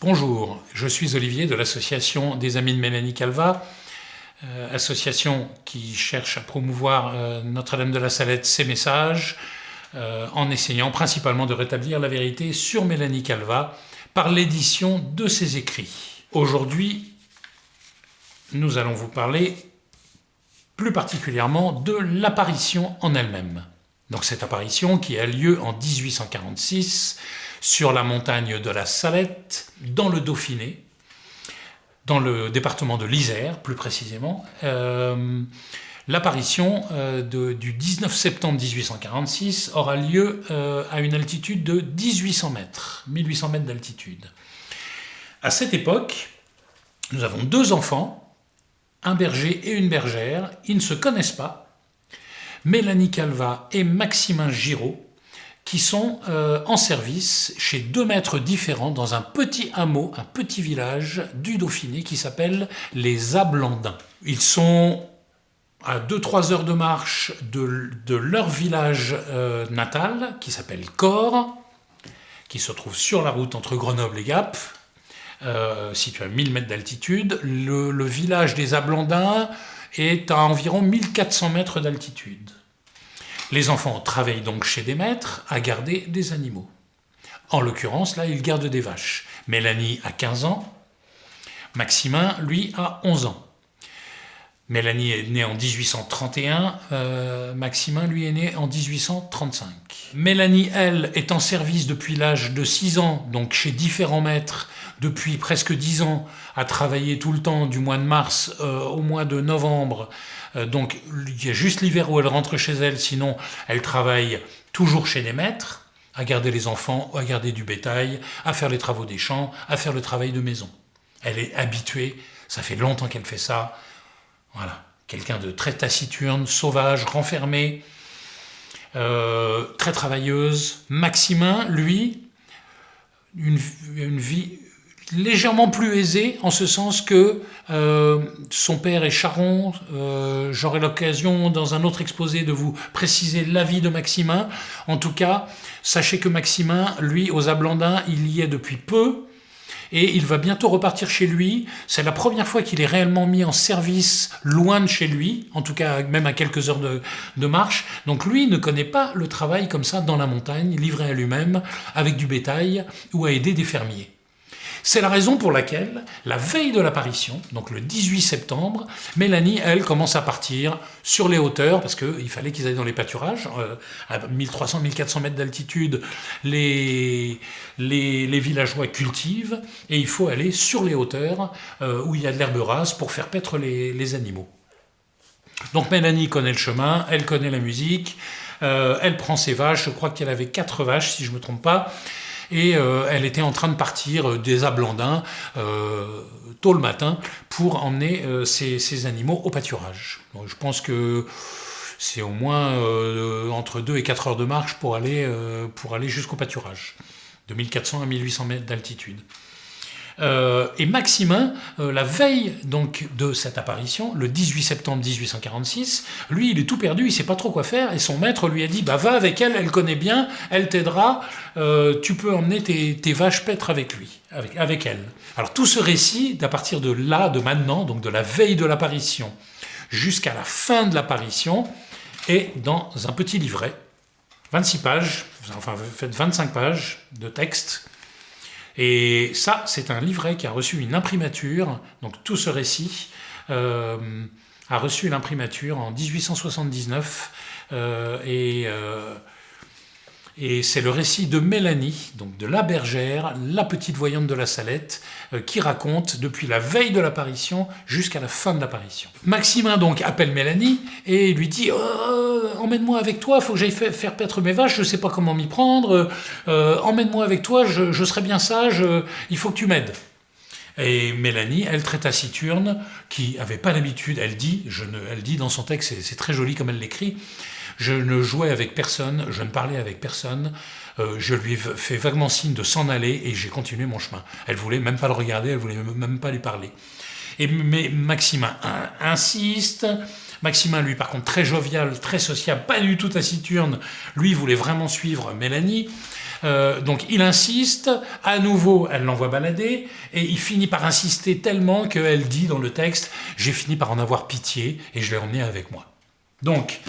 Bonjour, je suis Olivier de l'association des Amis de Mélanie Calvat, association qui cherche à promouvoir Notre-Dame de la Salette, ses messages, en essayant principalement de rétablir la vérité sur Mélanie Calvat par l'édition de ses écrits. Aujourd'hui, nous allons vous parler plus particulièrement de l'apparition en elle-même. Donc cette apparition qui a lieu en 1846 sur la montagne de la Salette, dans le Dauphiné, dans le département de l'Isère plus précisément. L'apparition du 19 septembre 1846 aura lieu à une altitude de 1800 mètres, 1800 mètres d'altitude. À cette époque, nous avons deux enfants, un berger et une bergère. Ils ne se connaissent pas. Mélanie Calvat et Maximin Giraud, qui sont en service chez deux maîtres différents dans un petit hameau, un petit village du Dauphiné qui s'appelle les Ablandins. Ils sont à 2-3 heures de marche de leur village natal, qui s'appelle Cors, qui se trouve sur la route entre Grenoble et Gap, situé à 1000 mètres d'altitude. Le village des Ablandins est à environ 1400 mètres d'altitude. Les enfants travaillent donc chez des maîtres à garder des animaux. En l'occurrence, là, ils gardent des vaches. Mélanie a 15 ans, Maximin, lui, a 11 ans. Mélanie est née en 1831, Maximin, lui, est né en 1835. Mélanie, elle, est en service depuis l'âge de 6 ans, donc chez différents maîtres, depuis presque 10 ans, à travailler tout le temps, du mois de mars au mois de novembre. Donc il y a juste l'hiver où elle rentre chez elle, sinon elle travaille toujours chez des maîtres, à garder les enfants, à garder du bétail, à faire les travaux des champs, à faire le travail de maison. Elle est habituée, ça fait longtemps qu'elle fait ça. Voilà, quelqu'un de très taciturne, sauvage, renfermé, très travailleuse. Maximin, lui, une vie légèrement plus aisée, en ce sens que son père est charron. J'aurai l'occasion dans un autre exposé de vous préciser la vie de Maximin. En tout cas, sachez que Maximin, lui, aux Ablandins, il y est depuis peu, et il va bientôt repartir chez lui. C'est la première fois qu'il est réellement mis en service loin de chez lui, en tout cas même à quelques heures de marche. Donc lui ne connaît pas le travail comme ça dans la montagne, livré à lui-même, avec du bétail ou à aider des fermiers. C'est la raison pour laquelle, la veille de l'apparition, donc le 18 septembre, Mélanie, elle, commence à partir sur les hauteurs, parce qu'il fallait qu'ils aillent dans les pâturages, à 1300-1400 mètres d'altitude, les villageois cultivent, et il faut aller sur les hauteurs, où il y a de l'herbe rase, pour faire paître les animaux. Donc Mélanie connaît le chemin, elle connaît la musique, elle prend ses vaches, je crois qu'elle avait 4 vaches, si je ne me trompe pas, et elle était en train de partir des Ablandins tôt le matin pour emmener ces animaux au pâturage. Donc, je pense que c'est au moins entre 2 et 4 heures de marche pour aller jusqu'au pâturage, de 1400 à 1800 mètres d'altitude. Et Maximin, la veille donc de cette apparition, le 18 septembre 1846, lui il est tout perdu, il ne sait pas trop quoi faire, et son maître lui a dit va avec elle, elle connaît bien, elle t'aidera, tu peux emmener tes vaches paître avec elle. Alors tout ce récit, à partir de là, de maintenant, donc de la veille de l'apparition jusqu'à la fin de l'apparition, est dans un petit livret, 26 pages, enfin faites 25 pages de texte. Et ça, c'est un livret qui a reçu une imprimature, donc tout ce récit a reçu l'imprimature en 1879, et c'est le récit de Mélanie, donc de la bergère, la petite voyante de la Salette, qui raconte depuis la veille de l'apparition jusqu'à la fin de l'apparition. Maximin donc appelle Mélanie et lui dit emmène-moi avec toi, il faut que j'aille faire paître mes vaches, je ne sais pas comment m'y prendre, emmène-moi avec toi, je serai bien sage, il faut que tu m'aides. Et Mélanie, elle, très taciturne, qui n'avait pas l'habitude, elle dit dans son texte, c'est très joli comme elle l'écrit, je ne jouais avec personne, je ne parlais avec personne, je lui ai fait vaguement signe de s'en aller et j'ai continué mon chemin. Elle ne voulait même pas le regarder, elle ne voulait même pas lui parler. Mais Maximin insiste. Maximin, lui, par contre, très jovial, très sociable, pas du tout taciturne, lui voulait vraiment suivre Mélanie. Donc il insiste, à nouveau elle l'envoie balader, et il finit par insister tellement qu'elle dit dans le texte « j'ai fini par en avoir pitié et je l'ai emmené avec moi ». Donc,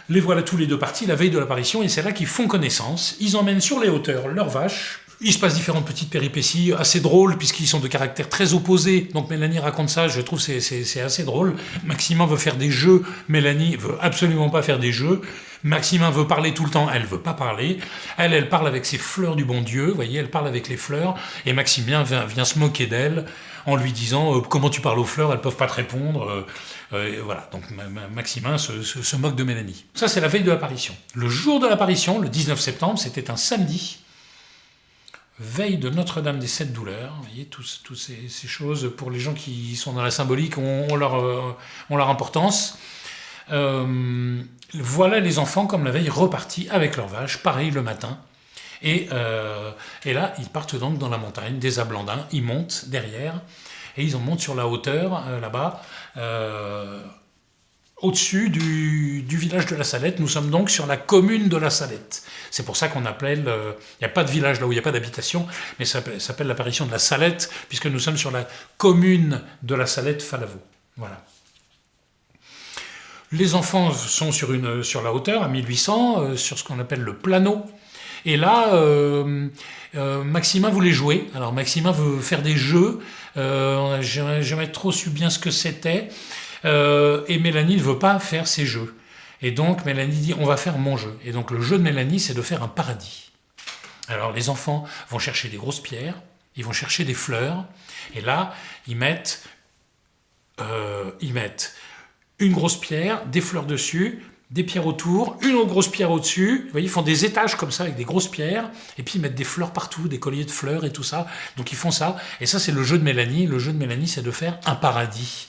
les voilà tous les deux partis la veille de l'apparition, et c'est là qu'ils font connaissance. Ils emmènent sur les hauteurs leurs vaches. Il se passe différentes petites péripéties assez drôles, puisqu'ils sont de caractères très opposés. Donc Mélanie raconte ça, je trouve c'est assez drôle. Maximin veut faire des jeux, Mélanie veut absolument pas faire des jeux. Maximin veut parler tout le temps, elle veut pas parler. Elle parle avec ses fleurs du bon Dieu, vous voyez, elle parle avec les fleurs, et Maximin vient se moquer d'elle en lui disant comment tu parles aux fleurs, elles peuvent pas te répondre. Voilà, donc Maximin se moque de Mélanie. Ça, c'est la veille de l'apparition. Le jour de l'apparition, le 19 septembre, c'était un samedi, veille de Notre-Dame des Sept Douleurs. Vous voyez, toutes ces choses, pour les gens qui sont dans la symbolique, ont leur importance. Voilà les enfants, comme la veille, repartis avec leurs vaches, pareil le matin. Et là, ils partent donc dans la montagne des Ablandins, ils montent derrière, et ils en montent sur la hauteur, là-bas, au-dessus du village de la Salette. Nous sommes donc sur la commune de la Salette. C'est pour ça qu'on appelle... Il n'y a pas de village là où il n'y a pas d'habitation, mais ça s'appelle l'apparition de la Salette, puisque nous sommes sur la commune de la Salette-Falavaux. Voilà. Les enfants sont sur la hauteur, à 1800, sur ce qu'on appelle le planeau. Et là, Maximin voulait jouer. Alors Maximin veut faire des jeux. J'ai jamais trop su bien ce que c'était. Et Mélanie ne veut pas faire ces jeux. Et donc Mélanie dit on va faire mon jeu. Et donc le jeu de Mélanie, c'est de faire un paradis. Alors les enfants vont chercher des grosses pierres, ils vont chercher des fleurs. Et là, ils mettent une grosse pierre, des fleurs dessus, des pierres autour, une autre grosse pierre au-dessus. Vous voyez, ils font des étages comme ça avec des grosses pierres, et puis ils mettent des fleurs partout, des colliers de fleurs et tout ça. Donc ils font ça, et ça c'est le jeu de Mélanie. Le jeu de Mélanie, c'est de faire un paradis.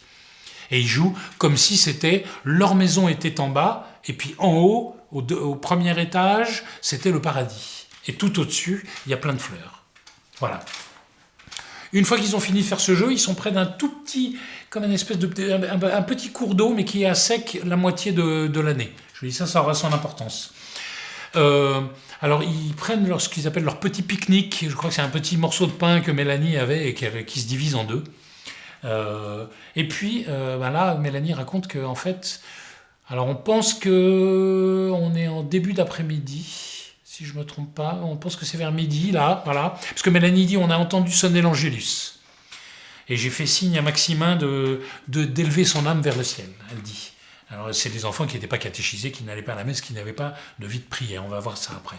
Et ils jouent comme si c'était leur maison était en bas, et puis en haut, au premier étage, c'était le paradis. Et tout au-dessus, il y a plein de fleurs. Voilà. Une fois qu'ils ont fini de faire ce jeu, ils sont près d'un tout petit, comme une espèce un petit cours d'eau, mais qui est à sec la moitié de l'année. Je dis ça aura son importance. Alors ils prennent ce qu'ils appellent leur petit pique-nique. Je crois que c'est un petit morceau de pain que Mélanie avait et qui se divise en deux. Et puis là, Mélanie raconte que en fait, alors on pense que on est en début d'après-midi. Si je ne me trompe pas, on pense que c'est vers midi, là, voilà. Parce que Mélanie dit, on a entendu sonner l'Angélus. Et j'ai fait signe à Maximin d'élever son âme vers le ciel, elle dit. Alors c'est des enfants qui n'étaient pas catéchisés, qui n'allaient pas à la messe, qui n'avaient pas de vie de prière. On va voir ça après.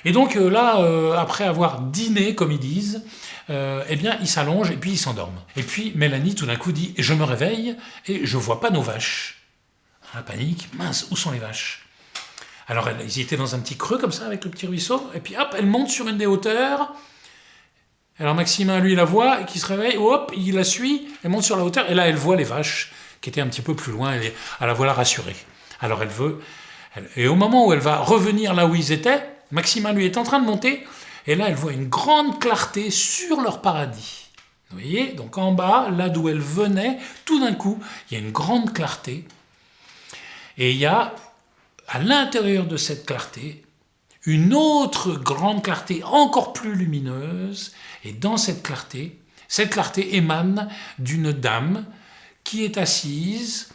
Et donc là, après avoir dîné, comme ils disent, eh bien, ils s'allongent et puis ils s'endorment. Et puis Mélanie, tout d'un coup, dit, je me réveille et je ne vois pas nos vaches. La panique, mince, où sont les vaches ? Alors, ils étaient dans un petit creux comme ça, avec le petit ruisseau, et puis hop, elle monte sur une des hauteurs. Alors Maximin, lui, la voit, et qui se réveille, hop, il la suit, elle monte sur la hauteur, et là, elle voit les vaches, qui étaient un petit peu plus loin, elle la voit la rassurer. Alors, et au moment où elle va revenir là où ils étaient, Maximin, lui, est en train de monter, et là, elle voit une grande clarté sur leur paradis. Vous voyez, donc en bas, là d'où elle venait, tout d'un coup, il y a une grande clarté, et il y a à l'intérieur de cette clarté, une autre grande clarté encore plus lumineuse, et dans cette clarté émane d'une dame qui est assise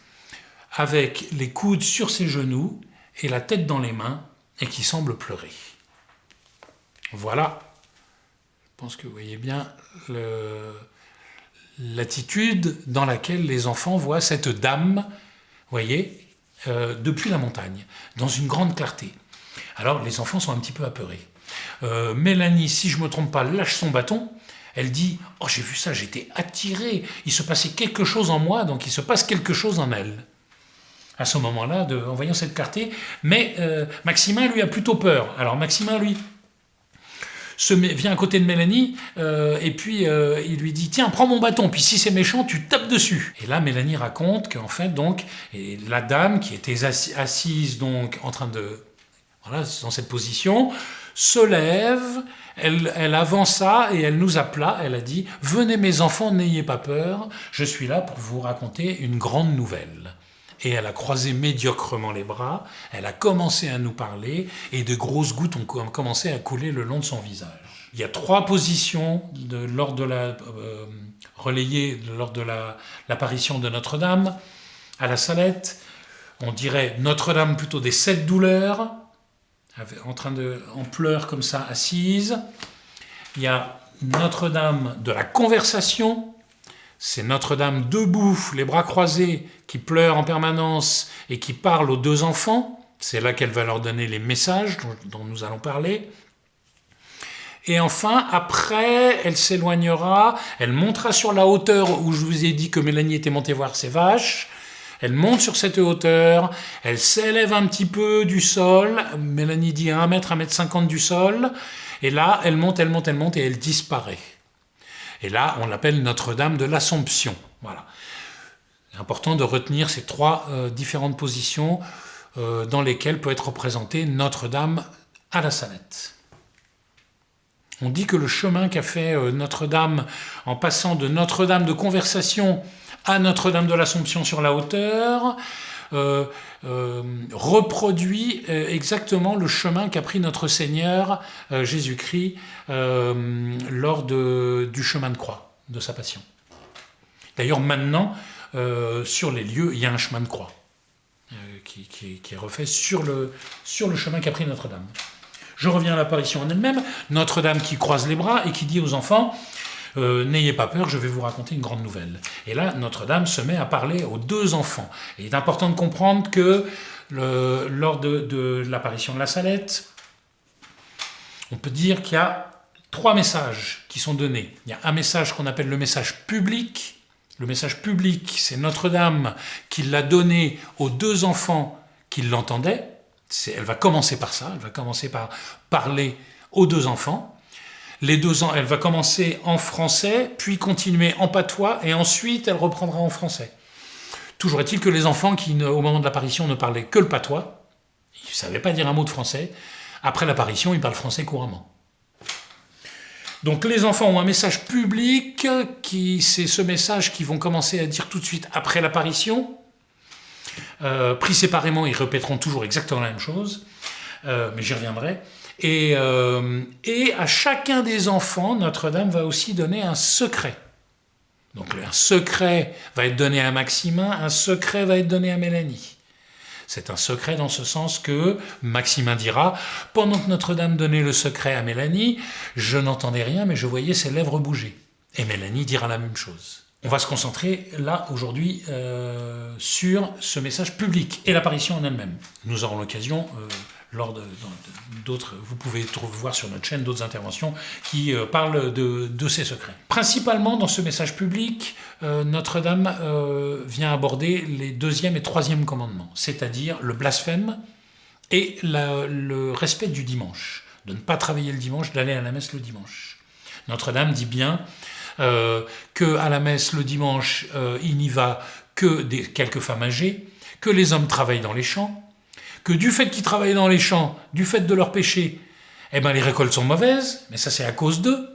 avec les coudes sur ses genoux et la tête dans les mains et qui semble pleurer. Voilà, je pense que vous voyez bien l'attitude dans laquelle les enfants voient cette dame, vous voyez, depuis la montagne, dans une grande clarté. Alors les enfants sont un petit peu apeurés. Mélanie, si je ne me trompe pas, lâche son bâton. Elle dit « Oh, j'ai vu ça, j'étais attirée. Il se passait quelque chose en moi, donc il se passe quelque chose en elle. » À ce moment-là, en voyant cette clarté, mais Maximin, lui, a plutôt peur. Alors Maximin, lui, vient à côté de Mélanie, et puis il lui dit « Tiens, prends mon bâton, puis si c'est méchant, tu tapes dessus. » Et là, Mélanie raconte qu'en fait, donc, la dame qui était assise, donc, en train de... Voilà, dans cette position, se lève, elle avança et elle nous appela, elle a dit « Venez mes enfants, n'ayez pas peur, je suis là pour vous raconter une grande nouvelle. » et elle a croisé médiocrement les bras, elle a commencé à nous parler, et de grosses gouttes ont commencé à couler le long de son visage. Il y a 3 positions relayées lors de l'apparition de Notre-Dame à la Salette. On dirait Notre-Dame plutôt des 7 douleurs, en pleurs comme ça, assise. Il y a Notre-Dame de la conversation, c'est Notre-Dame debout, les bras croisés, qui pleure en permanence et qui parle aux 2 enfants. C'est là qu'elle va leur donner les messages dont nous allons parler. Et enfin, après, elle s'éloignera, elle montera sur la hauteur où je vous ai dit que Mélanie était montée voir ses vaches. Elle monte sur cette hauteur, elle s'élève un petit peu du sol, Mélanie dit à 1 mètre, 1,50 m du sol, et là, elle monte et elle disparaît. Et là, on l'appelle Notre-Dame de l'Assomption. Voilà. C'est important de retenir ces 3 différentes positions dans lesquelles peut être représentée Notre-Dame à la Salette. On dit que le chemin qu'a fait Notre-Dame en passant de Notre-Dame de Conversation à Notre-Dame de l'Assomption sur la hauteur reproduit exactement le chemin qu'a pris notre Seigneur Jésus-Christ lors du chemin de croix, de sa passion. D'ailleurs, maintenant, sur les lieux, il y a un chemin de croix qui est refait sur le chemin qu'a pris Notre-Dame. Je reviens à l'apparition en elle-même, Notre-Dame qui croise les bras et qui dit aux enfants « N'ayez pas peur, je vais vous raconter une grande nouvelle ». Et là, Notre-Dame se met à parler aux 2 enfants. Et il est important de comprendre que lors de l'apparition de la Salette, on peut dire qu'il y a 3 messages qui sont donnés. Il y a un message qu'on appelle le message public. Le message public, c'est Notre-Dame qui l'a donné aux 2 enfants qui l'entendaient. Elle va commencer par ça, elle va commencer par parler aux 2 enfants. Elle va commencer en français, puis continuer en patois, et ensuite elle reprendra en français. Toujours est-il que les enfants qui, au moment de l'apparition, ne parlaient que le patois, ils ne savaient pas dire un mot de français, après l'apparition, ils parlent français couramment. Donc les enfants ont un message public, c'est ce message qu'ils vont commencer à dire tout de suite après l'apparition. Pris séparément, ils répéteront toujours exactement la même chose, mais j'y reviendrai. Et à chacun des enfants, Notre-Dame va aussi donner un secret. Donc un secret va être donné à Maximin, un secret va être donné à Mélanie. C'est un secret dans ce sens que Maximin dira « Pendant que Notre-Dame donnait le secret à Mélanie, je n'entendais rien, mais je voyais ses lèvres bouger. » Et Mélanie dira la même chose. On va se concentrer là, aujourd'hui, sur ce message public et l'apparition en elle-même. Nous aurons l'occasion, lors d'autres, vous pouvez voir sur notre chaîne d'autres interventions qui parlent de ces secrets. Principalement, dans ce message public, Notre-Dame vient aborder les 2e et 3e commandements, c'est-à-dire le blasphème et le respect du dimanche, de ne pas travailler le dimanche, d'aller à la messe le dimanche. Notre-Dame dit bien qu'à la messe le dimanche, il n'y va que quelques femmes âgées, que les hommes travaillent dans les champs, que du fait qu'ils travaillent dans les champs, du fait de leur péché, eh ben les récoltes sont mauvaises, mais ça c'est à cause d'eux.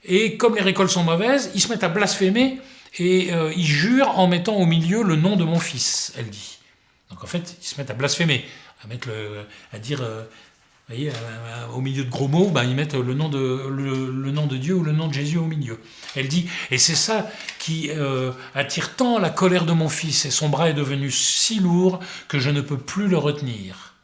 Et comme les récoltes sont mauvaises, ils se mettent à blasphémer et ils jurent en mettant au milieu le nom de mon fils, elle dit. Donc en fait, ils se mettent à blasphémer, à dire... Vous voyez, au milieu de gros mots, ils mettent le nom de Dieu ou le nom de Jésus au milieu. Elle dit, et c'est ça qui attire tant la colère de mon fils, et son bras est devenu si lourd que je ne peux plus le retenir.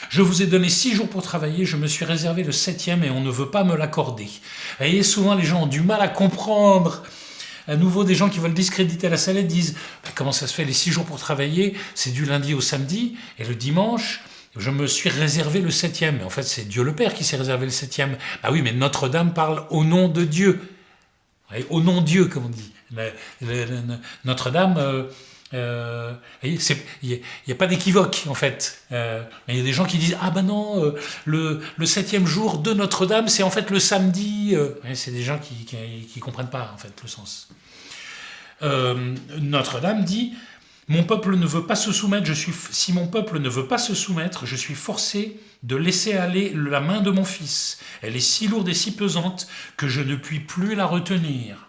Je vous ai donné 6 jours pour travailler, je me suis réservé le 7e et on ne veut pas me l'accorder. Vous voyez, souvent les gens ont du mal à comprendre. À nouveau, des gens qui veulent discréditer la Salette disent, comment ça se fait, les 6 jours pour travailler, c'est du lundi au samedi, et le dimanche... Je me suis réservé le 7e. Mais en fait, c'est Dieu le Père qui s'est réservé le 7e. Ah oui, mais Notre-Dame parle au nom de Dieu. Au nom de Dieu, comme on dit. Notre-Dame, il n'y a pas d'équivoque, en fait. Il y a des gens qui disent « Ah ben non, le 7e jour de Notre-Dame, c'est en fait le samedi. » C'est des gens qui ne comprennent pas, en fait, le sens. Notre-Dame dit... Mon peuple ne veut pas se soumettre, si mon peuple ne veut pas se soumettre, je suis forcé de laisser aller la main de mon fils. Elle est si lourde et si pesante que je ne puis plus la retenir.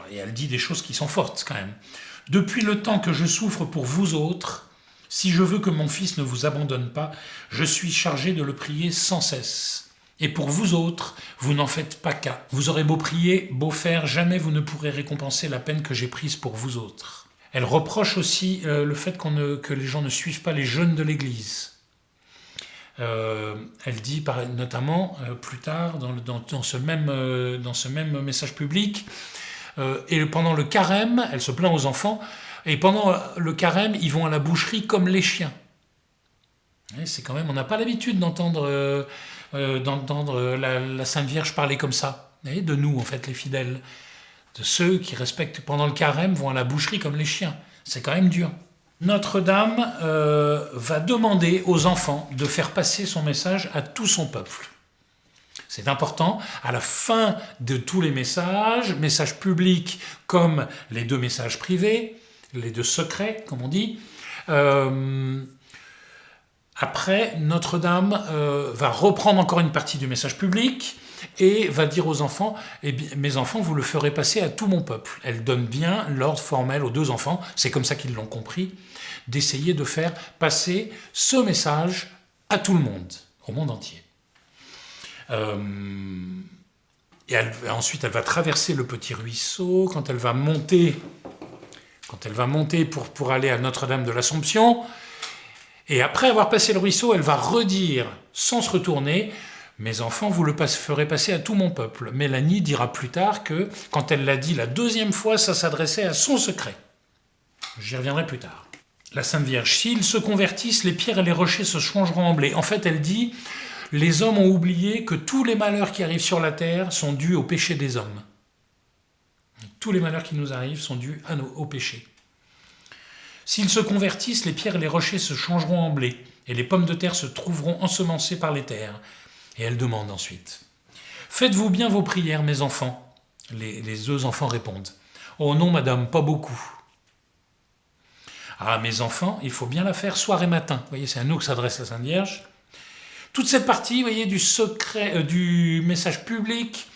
Et elle dit des choses qui sont fortes quand même. Depuis le temps que je souffre pour vous autres, si je veux que mon fils ne vous abandonne pas, je suis chargé de le prier sans cesse. Et pour vous autres, vous n'en faites pas cas. Vous aurez beau prier, beau faire, jamais vous ne pourrez récompenser la peine que j'ai prise pour vous autres. Elle reproche aussi le fait que les gens ne suivent pas les jeûnes de l'Église. Elle dit notamment plus tard dans ce même message public, et pendant le carême, elle se plaint aux enfants, et pendant le carême, ils vont à la boucherie comme les chiens. Et c'est quand même, on n'a pas l'habitude d'entendre la Sainte Vierge parler comme ça. Et de nous, en fait, les fidèles, de ceux qui respectent pendant le carême, vont à la boucherie comme les chiens. C'est quand même dur. Notre-Dame va demander aux enfants de faire passer son message à tout son peuple. C'est important, à la fin de tous les messages publics comme les 2 messages privés, les 2 secrets, comme on dit, après, Notre-Dame va reprendre encore une partie du message public et va dire aux enfants, eh bien, mes enfants, vous le ferez passer à tout mon peuple. Elle donne bien l'ordre formel aux 2 enfants, c'est comme ça qu'ils l'ont compris, d'essayer de faire passer ce message à tout le monde, au monde entier. Et ensuite, elle va traverser le petit ruisseau, quand elle va monter pour aller à Notre-Dame de l'Assomption, et après avoir passé le ruisseau, elle va redire, sans se retourner, « Mes enfants, vous le ferez passer à tout mon peuple ». Mélanie dira plus tard que, quand elle l'a dit la 2e fois, ça s'adressait à son secret. J'y reviendrai plus tard. La Sainte Vierge, s'ils se convertissent, les pierres et les rochers se changeront en blé. En fait, elle dit, les hommes ont oublié que tous les malheurs qui arrivent sur la terre sont dus au péché des hommes. Tous les malheurs qui nous arrivent sont dus au péché. S'ils se convertissent, les pierres et les rochers se changeront en blé, et les pommes de terre se trouveront ensemencées par les terres. Et elle demande ensuite, « Faites-vous bien vos prières, mes enfants ?» Les 2 enfants répondent, « Oh non, madame, pas beaucoup. » Ah, mes enfants, il faut bien la faire soir et matin. Vous voyez, c'est à nous que s'adresse la Sainte Vierge. Toute cette partie, vous voyez, du secret, du message public,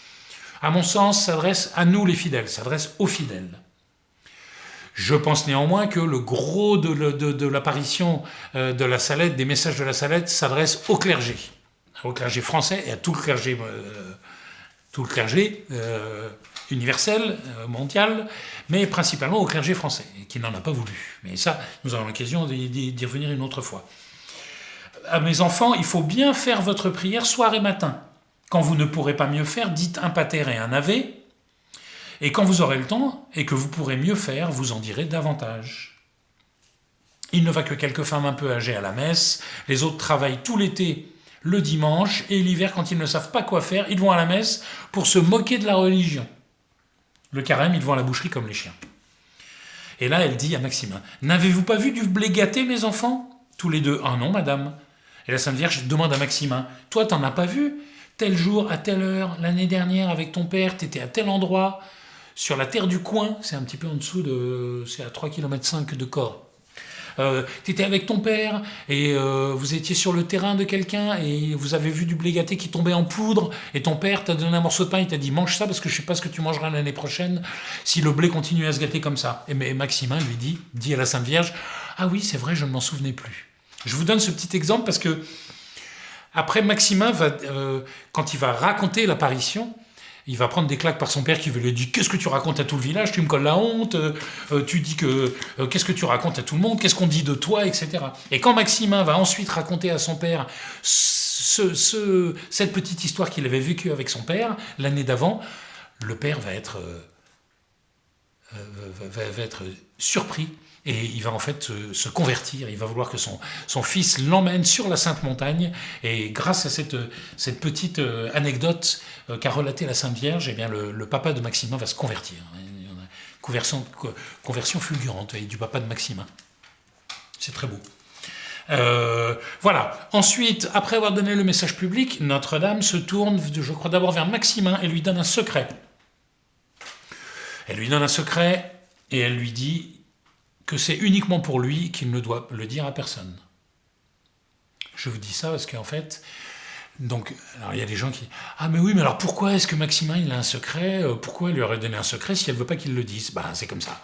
à mon sens, s'adresse à nous les fidèles, s'adresse aux fidèles. Je pense néanmoins que le gros de l'apparition de la Salette, des messages de la Salette, s'adresse au clergé français et à tout le clergé universel, mondial, mais principalement au clergé français, qui n'en a pas voulu. Mais ça, nous aurons l'occasion d'y revenir une autre fois. À mes enfants, il faut bien faire votre prière soir et matin. Quand vous ne pourrez pas mieux faire, dites un pater et un ave, et quand vous aurez le temps, et que vous pourrez mieux faire, vous en direz davantage. Il ne va que quelques femmes un peu âgées à la messe, les autres travaillent tout l'été, le dimanche, et l'hiver, quand ils ne savent pas quoi faire, ils vont à la messe pour se moquer de la religion. Le carême, ils vont à la boucherie comme les chiens. Et là, elle dit à Maximin, « N'avez-vous pas vu du blé gâté, mes enfants ?» Tous les 2, « Ah non, madame. » Et la Sainte Vierge demande à Maximin, « Toi, t'en as pas vu ? Tel jour, à telle heure, l'année dernière, avec ton père, t'étais à tel endroit, sur la terre du coin, c'est un petit peu en dessous c'est à 3,5 km de Corps. T'étais avec ton père, et vous étiez sur le terrain de quelqu'un, et vous avez vu du blé gâté qui tombait en poudre, et ton père t'a donné un morceau de pain, il t'a dit, mange ça, parce que je sais pas ce que tu mangeras l'année prochaine, si le blé continue à se gâter comme ça. Et Maximin lui dit à la Sainte Vierge, ah oui, c'est vrai, je ne m'en souvenais plus. Je vous donne ce petit exemple parce que après Maximin, quand il va raconter l'apparition, il va prendre des claques par son père qui lui dire « Qu'est-ce que tu racontes à tout le village ? Tu me colles la honte, tu dis que... qu'est-ce que tu racontes à tout le monde ? Qu'est-ce qu'on dit de toi ?» etc. Et quand Maximin va ensuite raconter à son père cette petite histoire qu'il avait vécue avec son père, l'année d'avant, le père va être surpris. Et il va en fait se convertir, il va vouloir que son fils l'emmène sur la Sainte Montagne, et grâce à cette petite anecdote qu'a relatée la Sainte Vierge, eh bien le papa de Maximin va se convertir. Conversion fulgurante du papa de Maximin. C'est très beau. Voilà. Ensuite, après avoir donné le message public, Notre-Dame se tourne, je crois d'abord vers Maximin, et lui donne un secret. Elle lui donne un secret, et elle lui dit que c'est uniquement pour lui qu'il ne doit le dire à personne. Je vous dis ça parce qu'en fait, donc, alors il y a des gens qui... Ah mais oui, mais alors pourquoi est-ce que Maximin il a un secret ? Pourquoi elle lui aurait donné un secret si elle ne veut pas qu'il le dise ? Ben c'est comme ça.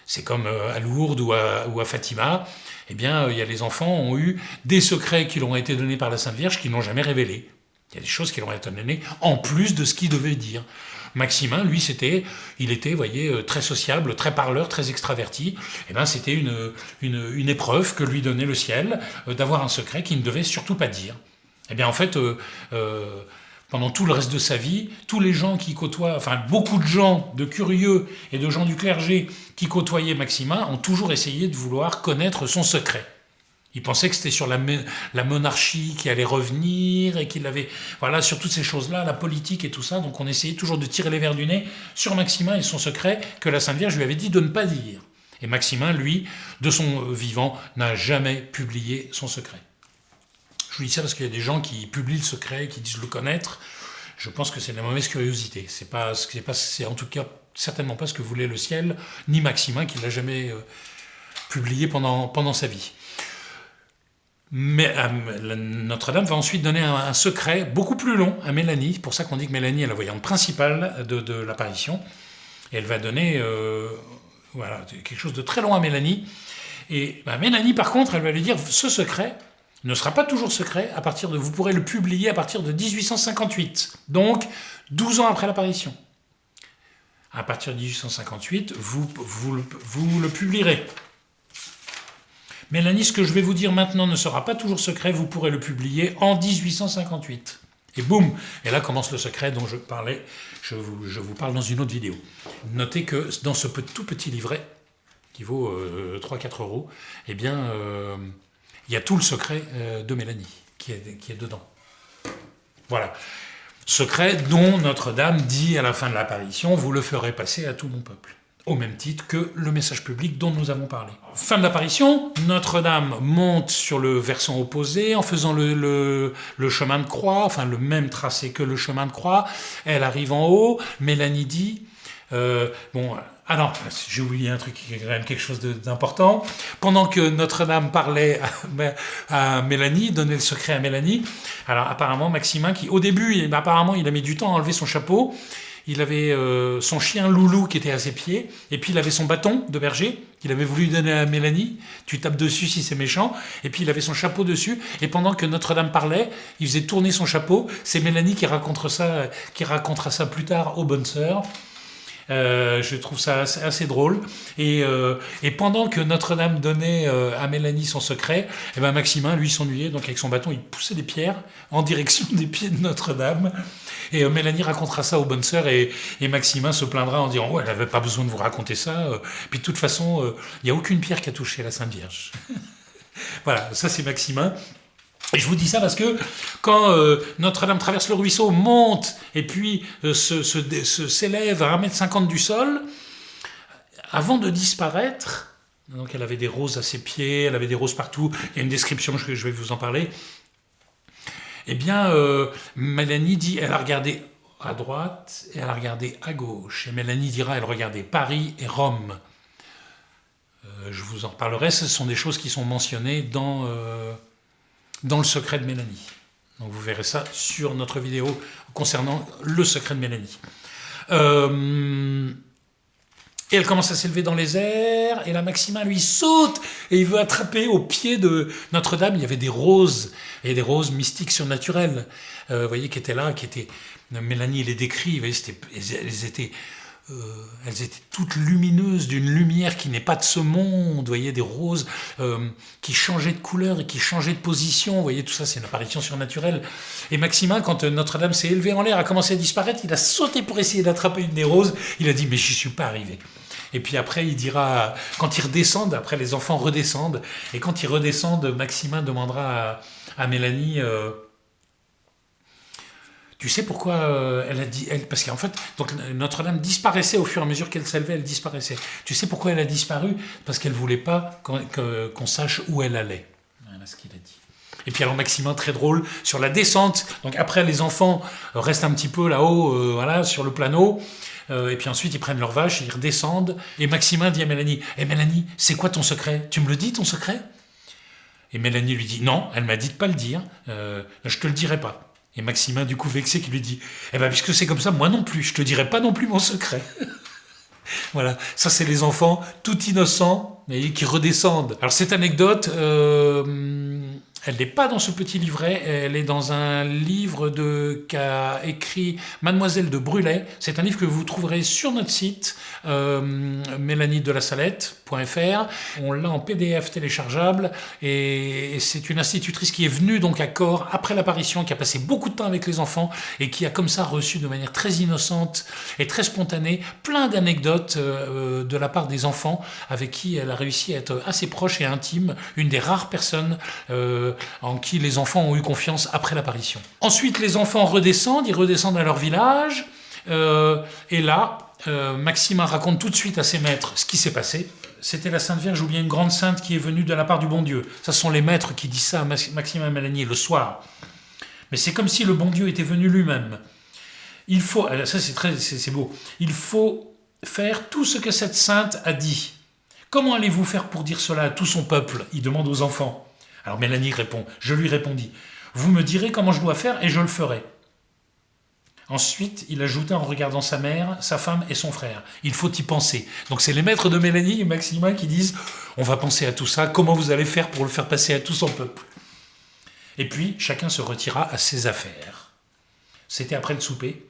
C'est comme à Lourdes ou à Fatima, eh bien, les enfants ont eu des secrets qui leur ont été donnés par la Sainte Vierge qu'ils n'ont jamais révélés. Il y a des choses qui leur ont été données en plus de ce qu'ils devaient dire. Maximin, lui, il était, vous voyez, très sociable, très parleur, très extraverti. Eh ben, c'était une épreuve que lui donnait le ciel, d'avoir un secret qu'il ne devait surtout pas dire. Eh bien, en fait, pendant tout le reste de sa vie, tous les gens qui côtoient, enfin beaucoup de gens, de curieux et de gens du clergé qui côtoyaient Maximin ont toujours essayé de vouloir connaître son secret. Ils pensaient que c'était sur la monarchie qui allait revenir et qu'il avait, voilà, sur toutes ces choses-là, la politique et tout ça. Donc on essayait toujours de tirer les vers du nez sur Maximin et son secret que la Sainte Vierge lui avait dit de ne pas dire. Et Maximin, lui, de son vivant, n'a jamais publié son secret. Je vous dis ça parce qu'il y a des gens qui publient le secret, qui disent le connaître. Je pense que c'est de la mauvaise curiosité. C'est en tout cas certainement pas ce que voulait le ciel, ni Maximin qui l'a jamais publié pendant sa vie. Mais Notre-Dame va ensuite donner un secret beaucoup plus long à Mélanie. C'est pour ça qu'on dit que Mélanie est la voyante principale de l'apparition. Et elle va donner quelque chose de très long à Mélanie. Et Mélanie, par contre, elle va lui dire ce secret ne sera pas toujours secret. Vous pourrez le publier à partir de 1858. Donc, 12 ans après l'apparition. À partir de 1858, vous le publierez. Mélanie, ce que je vais vous dire maintenant ne sera pas toujours secret, vous pourrez le publier en 1858. Et boum. Et là commence le secret dont je parlais, je vous parle dans une autre vidéo. Notez que dans ce tout petit livret, qui vaut 3-4 €, eh bien, il y a tout le secret de Mélanie qui est dedans. Voilà. Secret dont Notre-Dame dit à la fin de l'apparition, vous le ferez passer à tout mon peuple. Au même titre que le message public dont nous avons parlé. Fin de l'apparition, Notre-Dame monte sur le versant opposé en faisant le chemin de croix, enfin le même tracé que le chemin de croix. Elle arrive en haut, Mélanie dit... j'ai oublié un truc qui est quand même quelque chose d'important. Pendant que Notre-Dame parlait à Mélanie, donnait le secret à Mélanie, alors apparemment Maximin, qui au début, apparemment il a mis du temps à enlever son chapeau. Il avait son chien Loulou qui était à ses pieds, et puis il avait son bâton de berger qu'il avait voulu donner à Mélanie. Tu tapes dessus si c'est méchant. Et puis il avait son chapeau dessus, et pendant que Notre-Dame parlait, il faisait tourner son chapeau. C'est Mélanie qui racontera ça plus tard aux bonnes sœurs. Je trouve ça assez drôle. Et pendant que Notre-Dame donnait à Mélanie son secret, Maximin, lui, s'ennuyait. Donc avec son bâton, il poussait des pierres en direction des pieds de Notre-Dame. Et Mélanie racontera ça aux bonnes sœurs, et Maximin se plaindra en disant « Ouais, elle n'avait pas besoin de vous raconter ça. Puis de toute façon, il n'y a aucune pierre qui a touché la Sainte Vierge. » Voilà, ça c'est Maximin. Et je vous dis ça parce que quand Notre-Dame traverse le ruisseau, monte, et puis s'élève à 1,50 m du sol, avant de disparaître, donc elle avait des roses à ses pieds, elle avait des roses partout, il y a une description, je vais vous en parler, eh bien, Mélanie dit, elle a regardé à droite et elle a regardé à gauche. Et Mélanie dira, elle regardait Paris et Rome. Je vous en reparlerai, ce sont des choses qui sont mentionnées dans le secret de Mélanie. Donc vous verrez ça sur notre vidéo concernant le secret de Mélanie. Et elle commence à s'élever dans les airs, et là Maximin lui saute, et il veut attraper au pied de Notre-Dame. Il y avait des roses, et des roses mystiques surnaturelles, vous voyez, qui étaient là, Mélanie les décrit, vous voyez, elles étaient toutes lumineuses, d'une lumière qui n'est pas de ce monde, vous voyez, des roses qui changeaient de couleur et qui changeaient de position, vous voyez, tout ça c'est une apparition surnaturelle. Et Maximin, quand Notre-Dame s'est élevée en l'air, a commencé à disparaître, il a sauté pour essayer d'attraper une des roses, il a dit « mais j'y suis pas arrivé ». Et puis après, il dira, quand ils redescendent, après les enfants redescendent, et quand ils redescendent, Maximin demandera à Mélanie... Tu sais pourquoi elle a dit... parce qu'en fait, donc Notre-Dame disparaissait au fur et à mesure qu'elle s'élevait, elle disparaissait. Tu sais pourquoi elle a disparu? Parce qu'elle ne voulait pas qu'on sache où elle allait. Voilà ce qu'il a dit. Et puis alors Maximin, très drôle, sur la descente. Donc après, les enfants restent un petit peu là-haut, voilà, sur le planeau. Et puis ensuite, ils prennent leur vache, ils redescendent. Et Maximin dit à Mélanie, « Mélanie, c'est quoi ton secret? Tu me le dis, ton secret ?» Et Mélanie lui dit, « Non, elle m'a dit de pas le dire, je te le dirai pas. » Et Maximin, du coup, vexé, qui lui dit « Eh bien, puisque c'est comme ça, moi non plus, je te dirai pas non plus mon secret. » Voilà, ça c'est les enfants tout innocents mais qui redescendent. Alors cette anecdote, elle n'est pas dans ce petit livret, elle est dans un livre qu'a écrit Mademoiselle de Brulay. C'est un livre que vous trouverez sur notre site, mélanie-de-la-Salette.fr. On l'a en PDF téléchargeable et c'est une institutrice qui est venue donc à Corps après l'apparition, qui a passé beaucoup de temps avec les enfants et qui a comme ça reçu de manière très innocente et très spontanée plein d'anecdotes de la part des enfants avec qui elle a réussi à être assez proche et intime, une des rares personnes en qui les enfants ont eu confiance après l'apparition. Ensuite, les enfants redescendent, ils redescendent à leur village, et là, Maximin raconte tout de suite à ses maîtres ce qui s'est passé. C'était la Sainte Vierge ou bien une grande sainte qui est venue de la part du bon Dieu. Ça, ce sont les maîtres qui disent ça à Maximin et Mélanie le soir. Mais c'est comme si le bon Dieu était venu lui-même. Il faut, ça c'est beau, il faut faire tout ce que cette sainte a dit. Comment allez-vous faire pour dire cela à tout son peuple ? Il demande aux enfants. Alors Mélanie répond, je lui répondis, vous me direz comment je dois faire et je le ferai. Ensuite, il ajouta en regardant sa mère, sa femme et son frère. Il faut y penser. Donc c'est les maîtres de Mélanie et Maximin qui disent, on va penser à tout ça, comment vous allez faire pour le faire passer à tout son peuple. Et puis, chacun se retira à ses affaires. C'était après le souper.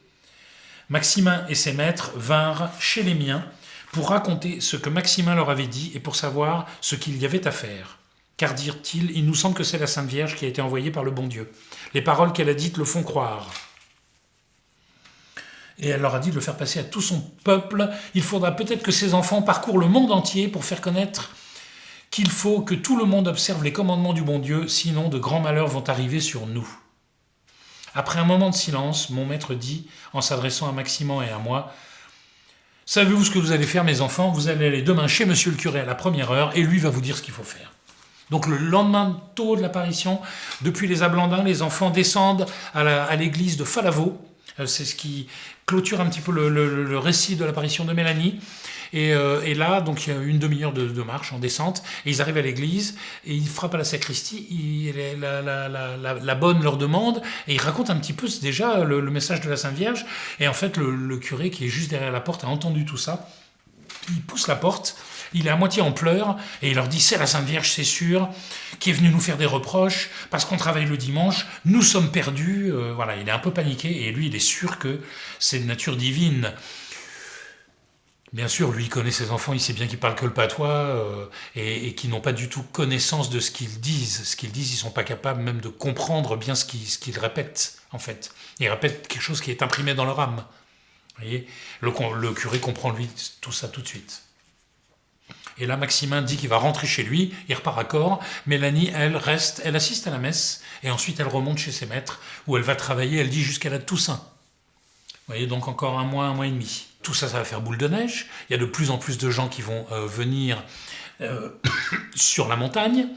Maximin et ses maîtres vinrent chez les miens pour raconter ce que Maximin leur avait dit et pour savoir ce qu'il y avait à faire. Car, dirent-ils, il nous semble que c'est la Sainte Vierge qui a été envoyée par le bon Dieu. Les paroles qu'elle a dites le font croire. Et elle leur a dit de le faire passer à tout son peuple. Il faudra peut-être que ces enfants parcourent le monde entier pour faire connaître qu'il faut que tout le monde observe les commandements du bon Dieu, sinon de grands malheurs vont arriver sur nous. Après un moment de silence, mon maître dit, en s'adressant à Maximin et à moi, « Savez-vous ce que vous allez faire, mes enfants ? Vous allez aller demain chez monsieur le curé à la première heure, et lui va vous dire ce qu'il faut faire. » Donc le lendemain tôt de l'apparition, depuis les Ablandins, les enfants descendent à l'église de Falavo. C'est ce qui clôture un petit peu le récit de l'apparition de Mélanie. Et là, donc, il y a une demi-heure de marche en descente, et ils arrivent à l'église, et ils frappent à la sacristie, la bonne leur demande, et ils racontent un petit peu déjà le message de la Sainte Vierge, et en fait, le curé qui est juste derrière la porte a entendu tout ça, il pousse la porte, il est à moitié en pleurs, et il leur dit, c'est la Sainte Vierge, c'est sûr, qui est venue nous faire des reproches, parce qu'on travaille le dimanche, nous sommes perdus, voilà, il est un peu paniqué, et lui, il est sûr que c'est de nature divine. Bien sûr, lui, il connaît ses enfants, il sait bien qu'ils parlent que le patois et qu'ils n'ont pas du tout connaissance de ce qu'ils disent. Ce qu'ils disent, ils ne sont pas capables même de comprendre bien ce qu'ils répètent, en fait. Ils répètent quelque chose qui est imprimé dans leur âme. Vous voyez, le curé comprend, lui, tout ça tout de suite. Et là, Maximin dit qu'il va rentrer chez lui, il repart à Corps. Mélanie, elle, reste, elle assiste à la messe, et ensuite elle remonte chez ses maîtres, où elle va travailler, elle dit jusqu'à la Toussaint. Vous voyez, donc encore un mois et demi. Tout ça, ça va faire boule de neige. Il y a de plus en plus de gens qui vont venir sur la montagne.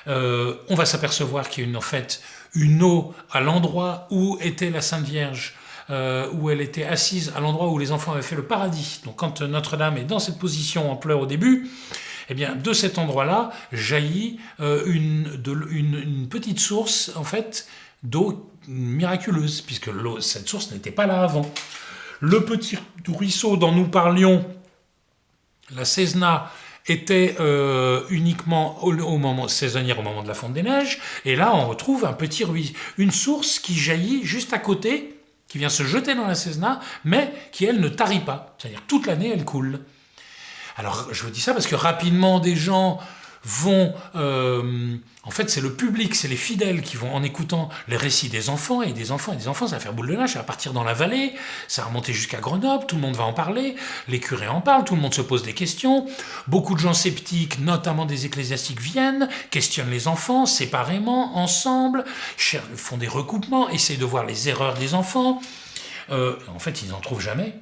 On va s'apercevoir qu'il y a en fait une eau à l'endroit où était la Sainte Vierge, où elle était assise, à l'endroit où les enfants avaient fait le paradis. Donc quand Notre-Dame est dans cette position en pleurs au début, eh bien, de cet endroit-là jaillit une petite source, en fait, d'eau miraculeuse, puisque cette source n'était pas là avant. Le petit ruisseau dont nous parlions, la Cesna, était uniquement saisonnière au moment de la fonte des neiges, et là on retrouve un petit ruisseau, une source qui jaillit juste à côté, qui vient se jeter dans la Cesna, mais qui elle ne tarit pas, c'est-à-dire toute l'année elle coule. Alors je vous dis ça parce que rapidement des gens vont... en fait, c'est le public, c'est les fidèles qui vont, en écoutant les récits des enfants, et des enfants, ça va faire boule de neige, ça va partir dans la vallée, ça va remonter jusqu'à Grenoble, tout le monde va en parler, les curés en parlent, tout le monde se pose des questions, beaucoup de gens sceptiques, notamment des ecclésiastiques, viennent, questionnent les enfants, séparément, ensemble, font des recoupements, essayent de voir les erreurs des enfants. En fait, ils n'en trouvent jamais.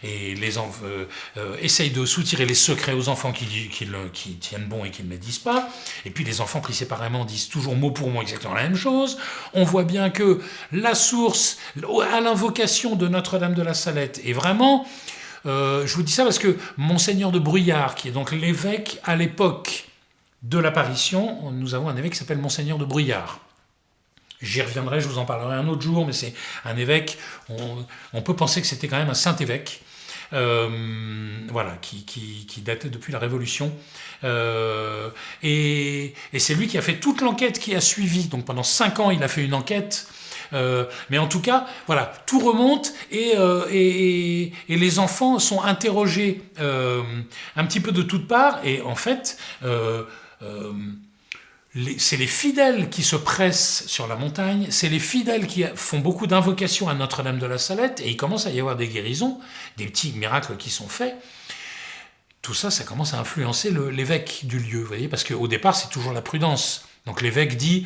Et les essayent de soutirer les secrets aux enfants qui tiennent bon et qui ne les disent pas. Et puis les enfants pris séparément disent toujours mot pour mot exactement la même chose. On voit bien que la source à l'invocation de Notre-Dame de la Salette est vraiment... je vous dis ça parce que Monseigneur de Bruyard, qui est donc l'évêque à l'époque de l'apparition, nous avons un évêque qui s'appelle Monseigneur de Bruyard. J'y reviendrai, je vous en parlerai un autre jour, mais c'est un évêque, on peut penser que c'était quand même un saint évêque, voilà, qui datait depuis la Révolution. Et c'est lui qui a fait toute l'enquête qui a suivi. Donc pendant 5 ans, il a fait une enquête. Mais en tout cas, voilà, tout remonte et les enfants sont interrogés un petit peu de toutes parts. Et en fait, c'est les fidèles qui se pressent sur la montagne, c'est les fidèles qui font beaucoup d'invocations à Notre-Dame de la Salette, et il commence à y avoir des guérisons, des petits miracles qui sont faits. Tout ça, ça commence à influencer l'évêque du lieu, vous voyez, parce qu'au départ, c'est toujours la prudence. Donc l'évêque dit,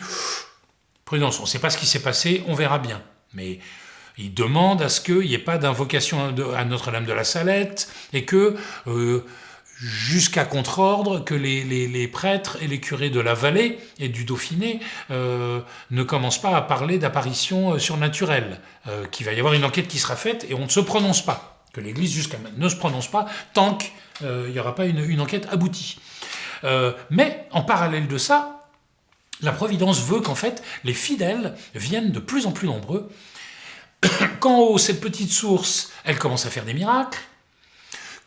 prudence, on ne sait pas ce qui s'est passé, on verra bien. Mais il demande à ce qu'il n'y ait pas d'invocation à Notre-Dame de la Salette, et que... jusqu'à contre-ordre que les prêtres et les curés de la vallée et du Dauphiné ne commencent pas à parler d'apparitions surnaturelles, qu'il va y avoir une enquête qui sera faite et on ne se prononce pas, que l'Église jusqu'à maintenant ne se prononce pas tant qu'il n'y aura pas une enquête aboutie. Mais en parallèle de ça, la Providence veut qu'en fait les fidèles viennent de plus en plus nombreux. Quand cette petite source, elle commence à faire des miracles,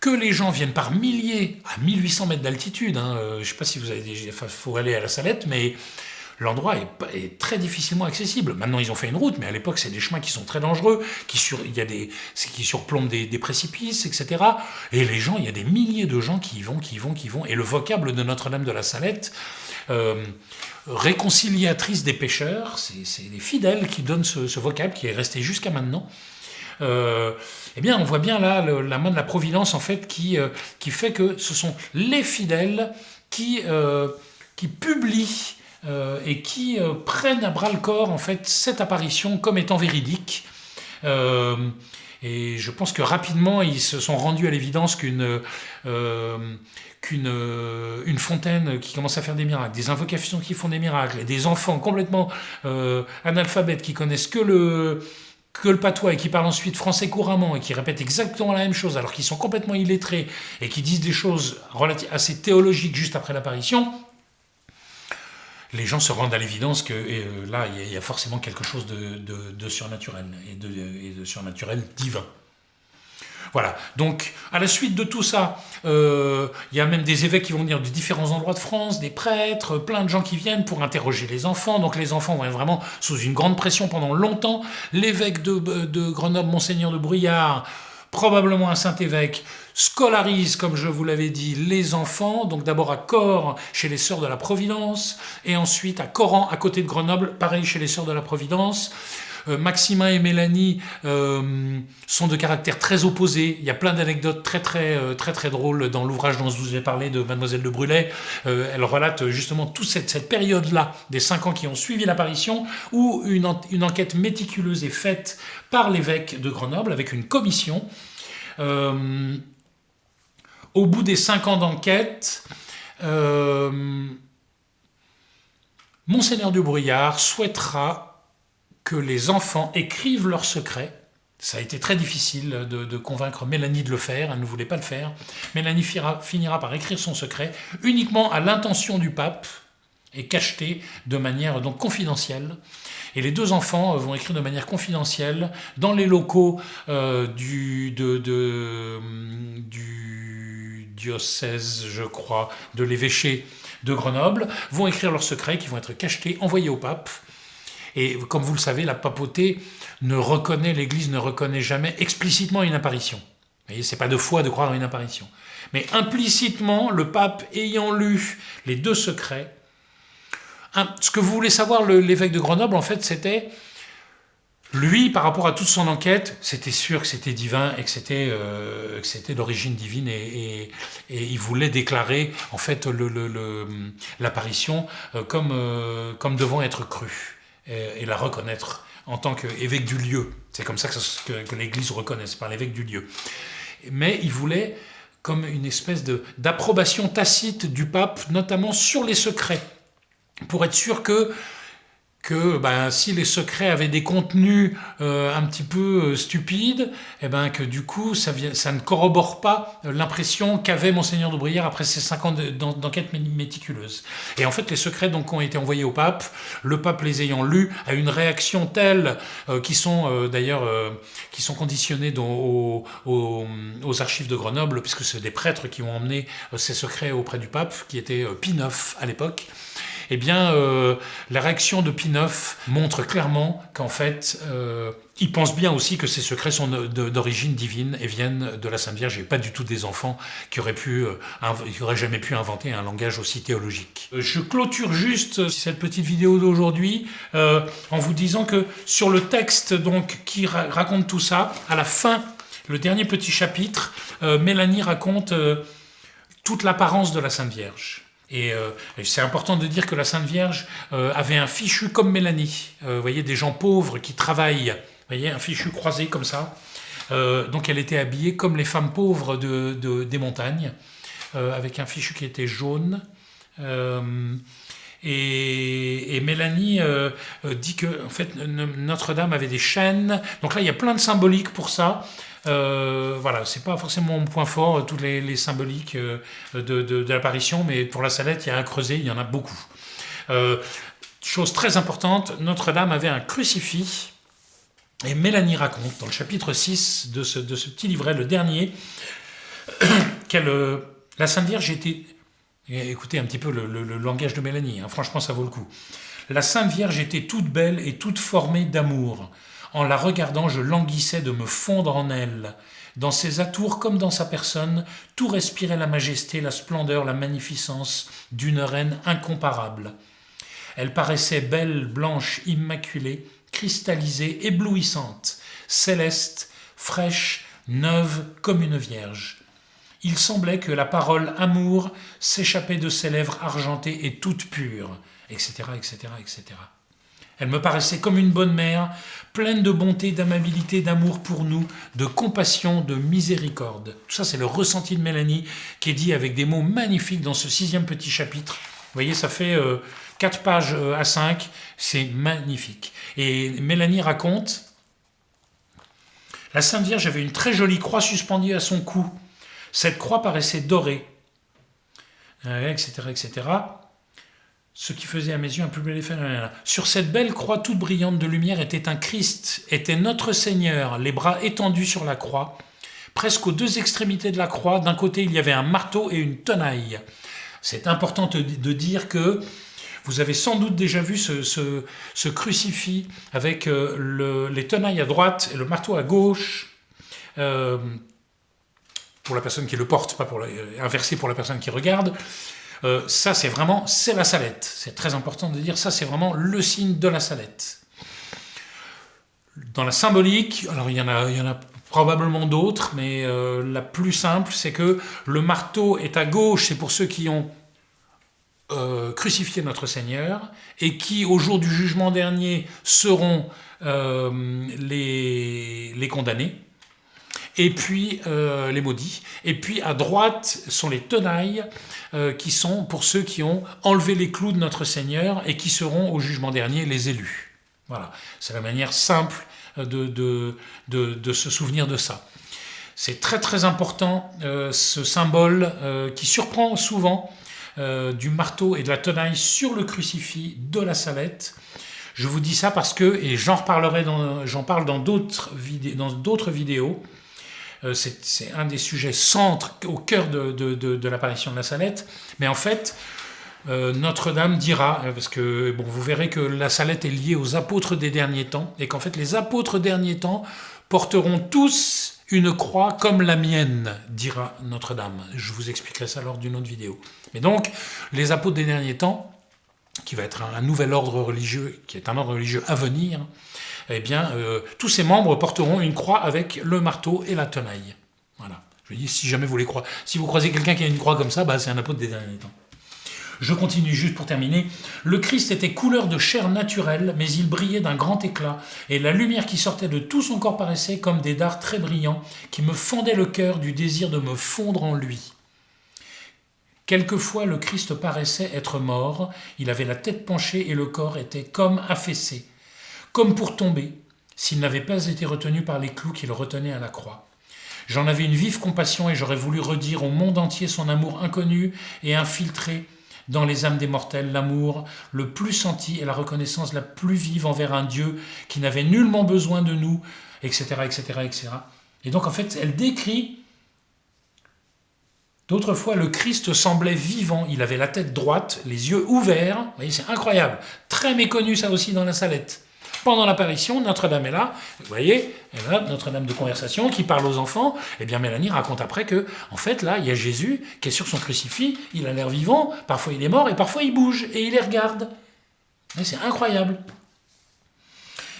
que les gens viennent par milliers à 1800 mètres d'altitude. Je ne sais pas si vous avez déjà... Enfin, il faut aller à la Salette, mais l'endroit est très difficilement accessible. Maintenant, ils ont fait une route, mais à l'époque, c'est des chemins qui sont très dangereux, qui surplombent des précipices, etc. Et les gens, il y a des milliers de gens qui y vont. Et le vocable de Notre-Dame de la Salette, réconciliatrice des pécheurs, c'est les fidèles qui donnent ce vocable qui est resté jusqu'à maintenant. Eh bien, on voit bien là la main de la Providence en fait qui fait que ce sont les fidèles qui publient et qui prennent à bras le corps en fait cette apparition comme étant véridique. Et je pense que rapidement ils se sont rendus à l'évidence qu'une fontaine qui commence à faire des miracles, des invocations qui font des miracles, et des enfants complètement analphabètes qui connaissent que le patois et qui parlent ensuite français couramment et qui répètent exactement la même chose alors qu'ils sont complètement illettrés et qui disent des choses assez théologiques juste après l'apparition, les gens se rendent à l'évidence que là, il y a forcément quelque chose de surnaturel et de surnaturel divin. Voilà, donc à la suite de tout ça, il y a même des évêques qui vont venir de différents endroits de France, des prêtres, plein de gens qui viennent pour interroger les enfants. Donc les enfants vont être vraiment sous une grande pression pendant longtemps. L'évêque de Grenoble, Monseigneur de Bruyères, probablement un saint-évêque, scolarise, comme je vous l'avais dit, les enfants. Donc d'abord à Cors, chez les Sœurs de la Providence, et ensuite à Coran, à côté de Grenoble, pareil chez les Sœurs de la Providence. Maximin et Mélanie sont de caractères très opposés. Il y a plein d'anecdotes très drôles dans l'ouvrage dont je vous ai parlé de Mademoiselle de Brulay. Elle relate justement toute cette période-là, des 5 ans qui ont suivi l'apparition, où une enquête méticuleuse est faite par l'évêque de Grenoble avec une commission. Au bout des 5 ans d'enquête, Monseigneur de Bruyères souhaitera que les enfants écrivent leurs secrets. Ça a été très difficile de convaincre Mélanie de le faire, elle ne voulait pas le faire. Mélanie finira par écrire son secret uniquement à l'intention du pape et cacheté de manière donc confidentielle. Et les 2 enfants vont écrire de manière confidentielle dans les locaux du diocèse, je crois, de l'évêché de Grenoble, vont écrire leurs secrets qui vont être cachetés, envoyés au pape. Et comme vous le savez, la papauté l'Église ne reconnaît jamais explicitement une apparition. Vous voyez, c'est pas de foi de croire à une apparition. Mais implicitement, le pape ayant lu les 2 secrets, ce que vous voulez savoir, l'évêque de Grenoble, en fait, c'était, lui, par rapport à toute son enquête, c'était sûr que c'était divin et que c'était d'origine divine et il voulait déclarer, en fait, l'apparition comme devant être crue. Et la reconnaître en tant qu'évêque du lieu. C'est comme ça que l'Église reconnaît, c'est par l'évêque du lieu. Mais il voulait comme une espèce d'approbation tacite du pape, notamment sur les secrets, pour être sûr que que si les secrets avaient des contenus un petit peu stupides, que du coup ça ne corrobore pas l'impression qu'avait Monseigneur de Bruyères après ses 5 ans d'enquête méticuleuse. Et en fait les secrets donc ont été envoyés au pape, le pape les ayant lus a une réaction telle qui sont d'ailleurs qui sont conditionnés aux archives de Grenoble, puisque c'est des prêtres qui ont emmené ces secrets auprès du pape, qui était Pie IX à l'époque. Eh bien, la réaction de Pie IX montre clairement qu'en fait, il pense bien aussi que ces secrets sont d'origine divine et viennent de la Sainte Vierge et pas du tout des enfants qui auraient jamais pu inventer un langage aussi théologique. Je clôture juste cette petite vidéo d'aujourd'hui en vous disant que sur le texte donc qui raconte tout ça, à la fin, le dernier petit chapitre, Mélanie raconte toute l'apparence de la Sainte Vierge. Et c'est important de dire que la Sainte Vierge avait un fichu comme Mélanie. Vous voyez, des gens pauvres qui travaillent. Vous voyez, un fichu croisé comme ça. Donc elle était habillée comme les femmes pauvres des montagnes, avec un fichu qui était jaune. Et Mélanie dit que en fait, Notre-Dame avait des chaînes. Donc là, il y a plein de symboliques pour ça. Voilà, c'est pas forcément mon point fort, toutes les symboliques de l'apparition, mais pour la Salette, il y a un creuset, il y en a beaucoup. Chose très importante, Notre-Dame avait un crucifix, et Mélanie raconte, dans le chapitre 6 de ce petit livret, le dernier, la Sainte Vierge était... Écoutez un petit peu le langage de Mélanie, hein, franchement ça vaut le coup. La Sainte Vierge était toute belle et toute formée d'amour. En la regardant, je languissais de me fondre en elle. Dans ses atours comme dans sa personne, tout respirait la majesté, la splendeur, la magnificence d'une reine incomparable. Elle paraissait belle, blanche, immaculée, cristallisée, éblouissante, céleste, fraîche, neuve comme une vierge. Il semblait que la parole amour s'échappait de ses lèvres argentées et toutes pures, etc., etc., etc. Elle me paraissait comme une bonne mère, pleine de bonté, d'amabilité, d'amour pour nous, de compassion, de miséricorde. Tout ça, c'est le ressenti de Mélanie qui est dit avec des mots magnifiques dans ce 6e petit chapitre. Vous voyez, ça fait 4 pages à 5, c'est magnifique. Et Mélanie raconte, la Sainte Vierge avait une très jolie croix suspendue à son cou. Cette croix paraissait dorée, etc., etc., ce qui faisait à mes yeux un plus bel effet. Sur cette belle croix toute brillante de lumière était un Christ, était notre Seigneur, les bras étendus sur la croix. Presque aux 2 extrémités de la croix, d'un côté il y avait un marteau et une tenaille. C'est important de dire que vous avez sans doute déjà vu ce crucifix avec les tenailles à droite et le marteau à gauche, pour la personne qui le porte, pas inversé pour la personne qui regarde. Ça, c'est la Salette. C'est très important de dire ça, c'est vraiment le signe de la Salette. Dans la symbolique, alors il y en a probablement d'autres, mais la plus simple, c'est que le marteau est à gauche, c'est pour ceux qui ont crucifié notre Seigneur, et qui, au jour du jugement dernier, seront les condamnés, et puis les maudits. Et puis à droite sont les tenailles qui sont pour ceux qui ont enlevé les clous de notre Seigneur et qui seront au jugement dernier les élus. Voilà, c'est la manière simple de se souvenir de ça. C'est très très important ce symbole qui surprend souvent du marteau et de la tenaille sur le crucifix de la Salette. Je vous dis ça parce que, et j'en parle dans d'autres vidéos, c'est un des sujets centres au cœur de l'apparition de la Salette. Mais en fait, Notre-Dame dira, parce que bon, vous verrez que la Salette est liée aux apôtres des derniers temps, et qu'en fait les apôtres des derniers temps porteront tous une croix comme la mienne, dira Notre-Dame. Je vous expliquerai ça lors d'une autre vidéo. Mais donc, les apôtres des derniers temps, qui va être un nouvel ordre religieux, qui est un ordre religieux à venir, eh bien, tous ces membres porteront une croix avec le marteau et la tenaille. Voilà. Je dis, si jamais vous les croisez, si vous croisez quelqu'un qui a une croix comme ça, c'est un apôtre des derniers temps. Je continue juste pour terminer. Le Christ était couleur de chair naturelle, mais il brillait d'un grand éclat, et la lumière qui sortait de tout son corps paraissait comme des dards très brillants, qui me fendaient le cœur du désir de me fondre en lui. Quelquefois le Christ paraissait être mort, il avait la tête penchée et le corps était comme affaissé, comme pour tomber, s'il n'avait pas été retenu par les clous qui le retenaient à la croix. J'en avais une vive compassion et j'aurais voulu redire au monde entier son amour inconnu et infiltré dans les âmes des mortels, l'amour le plus senti et la reconnaissance la plus vive envers un Dieu qui n'avait nullement besoin de nous, etc., etc., etc. Et donc en fait, elle décrit, d'autres fois, le Christ semblait vivant, il avait la tête droite, les yeux ouverts, vous voyez, c'est incroyable, très méconnu ça aussi dans la Salette. Pendant l'apparition, Notre-Dame est là, vous voyez, et là, Notre-Dame de Conversation qui parle aux enfants. Et bien Mélanie raconte après que, en fait, là, il y a Jésus qui est sur son crucifix, il a l'air vivant, parfois il est mort et parfois il bouge et il les regarde. Et c'est incroyable.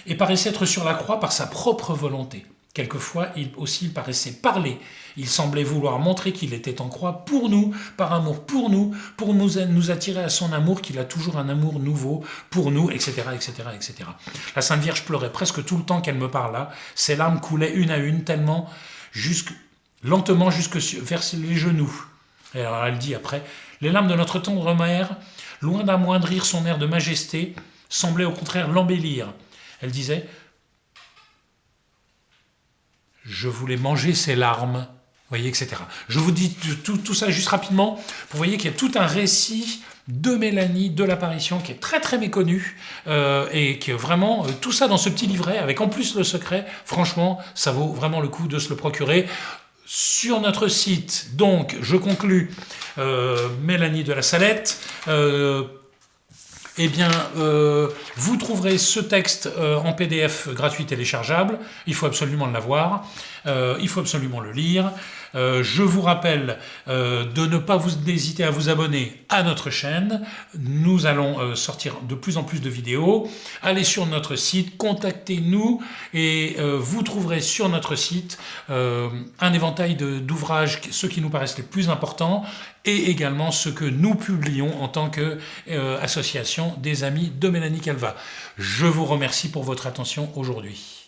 Et paraissait être sur la croix par sa propre volonté. Quelquefois, il paraissait parler. Il semblait vouloir montrer qu'il était en croix pour nous, par amour pour nous attirer à son amour, qu'il a toujours un amour nouveau pour nous, etc., etc., etc. La Sainte Vierge pleurait presque tout le temps qu'elle me parla. Ses larmes coulaient une à une, tellement, lentement jusque vers les genoux. Et alors elle dit après, les larmes de notre tendre mère, loin d'amoindrir son air de majesté, semblaient au contraire l'embellir. Elle disait, je voulais manger ses larmes, voyez, etc. Je vous dis tout ça juste rapidement. Vous voyez qu'il y a tout un récit de Mélanie, de l'apparition, qui est très très méconnu, et qui est vraiment tout ça dans ce petit livret, avec en plus le secret. Franchement, ça vaut vraiment le coup de se le procurer. Sur notre site, donc, je conclus, Mélanie de la Salette, eh bien, vous trouverez ce texte en PDF gratuit téléchargeable. Il faut absolument l'avoir. Il faut absolument le lire. Je vous rappelle de ne pas hésiter à vous abonner à notre chaîne. Nous allons sortir de plus en plus de vidéos. Allez sur notre site, contactez-nous et vous trouverez sur notre site un éventail d'ouvrages, ceux qui nous paraissent les plus importants, et également ce que nous publions en tant qu'association des Amis de Mélanie Calvat. Je vous remercie pour votre attention aujourd'hui.